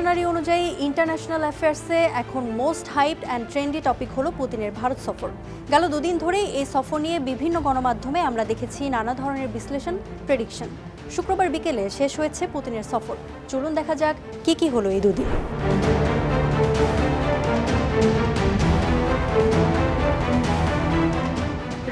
Dictionary অনুযায়ী international অ্যাফেয়ার্সে এখন most hyped and trendy topic হলো পুতিনের ভারত সফর। গেল দুদিন ধরেই এই সফর নিয়ে বিভিন্ন গণমাধ্যমে আমরা দেখেছি নানা ধরনের বিশ্লেষণ, প্রেডিকশন। শুক্রবার বিকেলে শেষ হয়েছে পুতিনের সফর। চলুন দেখা যাক কি হলো এই দুদিন।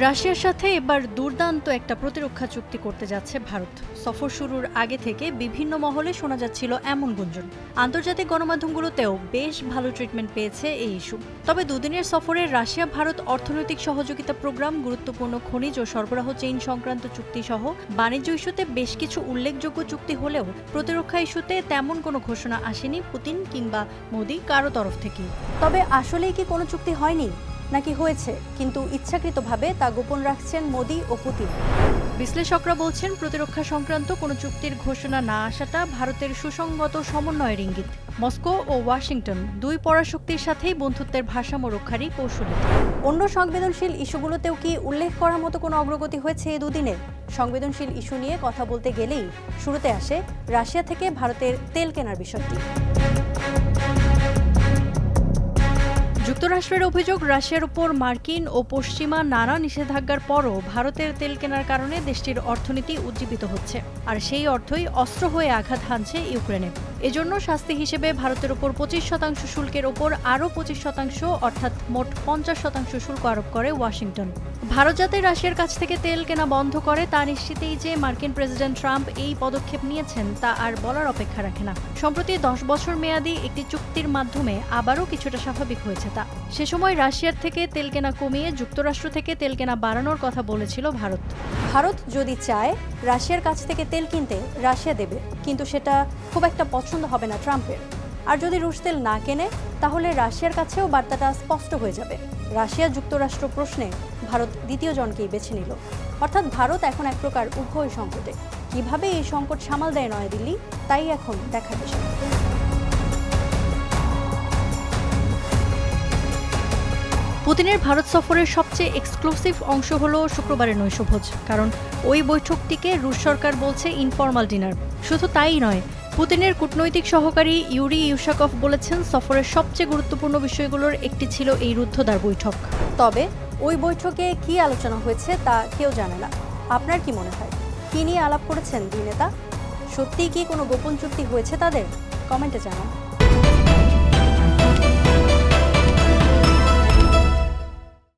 রাশিয়ার সাথে এবার দুর্দান্ত একটা প্রতিরক্ষা চুক্তি করতে যাচ্ছে ভারত। সফর শুরুর আগে থেকে বিভিন্ন মহলে শোনা যাচ্ছিল এমন গুঞ্জন। আন্তর্জাতিক গণমাধ্যমগুলোতেও বেশ ভালো ট্রিটমেন্ট পেয়েছে এই ইস্যু। তবে দুদিনের সফরে রাশিয়া ভারত অর্থনৈতিক সহযোগিতা প্রোগ্রাম, গুরুত্বপূর্ণ খনিজ ও সরবরাহ চেইন সংক্রান্ত চুক্তি সহ বাণিজ্য ইস্যুতে বেশ কিছু উল্লেখযোগ্য চুক্তি হলেও প্রতিরক্ষা ইস্যুতে তেমন কোনো ঘোষণা আসেনি পুতিন কিংবা মোদি কারো তরফ থেকে। তবে আসলেই কি কোনো চুক্তি হয়নি নাকি হয়েছে, কিন্তু ইচ্ছাকৃতভাবে তা গোপন রাখছেন মোদি ও পুতিন? বিশ্লেষকরা বলছেন, প্রতিরক্ষা সংক্রান্ত কোনো চুক্তির ঘোষণা না আসাটা ভারতের সুসংগত সমন্বয়ের ইঙ্গিত। মস্কো ও ওয়াশিংটন দুই পরাশক্তির সাথেই বন্ধুত্বের ভারসাম্য রক্ষারই কৌশলী। অন্য সংবেদনশীল ইস্যুগুলোতেও কি উল্লেখ করার মতো কোনো অগ্রগতি হয়েছে এই দুদিনে? সংবেদনশীল ইস্যু নিয়ে কথা বলতে গেলেই শুরুতে আসে রাশিয়া থেকে ভারতের তেল কেনার বিষয়টি। যুক্তরাষ্ট্রের অভিযোগ, রাশিয়ার উপর মার্কিন ও পশ্চিমা নানা নিষেধাজ্ঞার পরও ভারতের তেল কেনার কারণে দেশটির অর্থনীতি উজ্জীবিত হচ্ছে, আর সেই অর্থই অস্ত্র হয়ে আঘাত হানছে ইউক্রেনে। এজন্য শাস্তি হিসেবে ভারতের উপর 25% শুল্কের ওপর আরও 25%, অর্থাৎ মোট 50% শুল্ক আরোপ করে ওয়াশিংটন। ভারত যাতে রাশিয়ার কাছ থেকে তেল কেনা বন্ধ করে তা নিশ্চিতেই যে মার্কিন প্রেসিডেন্ট ট্রাম্প এই পদক্ষেপ নিয়েছেন তা আর বলার অপেক্ষা রাখে না। সম্প্রতি 10 বছর মেয়াদী একটি চুক্তির মাধ্যমে আবারও কিছুটা স্বাভাবিক হয়েছে তা। সে সময় রাশিয়ার থেকে তেল কেনা কমিয়ে যুক্তরাষ্ট্র থেকে তেল কেনা বাড়ানোর কথা বলেছিল ভারত। ভারত যদি চায় রাশিয়ার কাছ থেকে তেল কিনতে, রাশিয়া দেবে, কিন্তু সেটা খুব একটা পছন্দ হবে না ট্রাম্পের। আর যদি রুশ তেল না কেনে, তাহলে রাশিয়ার কাছেও বার্তাটা স্পষ্ট হয়ে যাবে। রাশিয়া যুক্তরাষ্ট্র প্রশ্নে ভারত দ্বিতীয় জনকেই বেছে নিল। অর্থাৎ ভারত এখন এক প্রকার উভয় সংকটে। কিভাবে এই সংকট সামাল দেয় নয়াদিল্লি, তাই এখন দেখার বিষয়। পুতিনের ভারত সফরের সবচেয়ে এক্সক্লুসিভ অংশ হলো শুক্রবারের নৈশভোজ। কারণ ওই বৈঠকটিকে রুশ সরকার বলছে ইনফর্মাল ডিনার। শুধু তাই নয়, পুতিনের কূটনৈতিক সহকারী ইউরি ইউশাকভ বলেছেন, সফরের সবচেয়ে গুরুত্বপূর্ণ বিষয়গুলোর একটি ছিল এই রুদ্ধদ্বার বৈঠক। তবে ওই বৈঠকে কি আলোচনা হয়েছে তা কেউ জানে না। আপনার কি মনে হয়, কি নিয়ে আলাপ করেছেন দুই নেতা? সত্যিই কি কোনো গোপন চুক্তি হয়েছে তাদের? কমেন্টে জানান।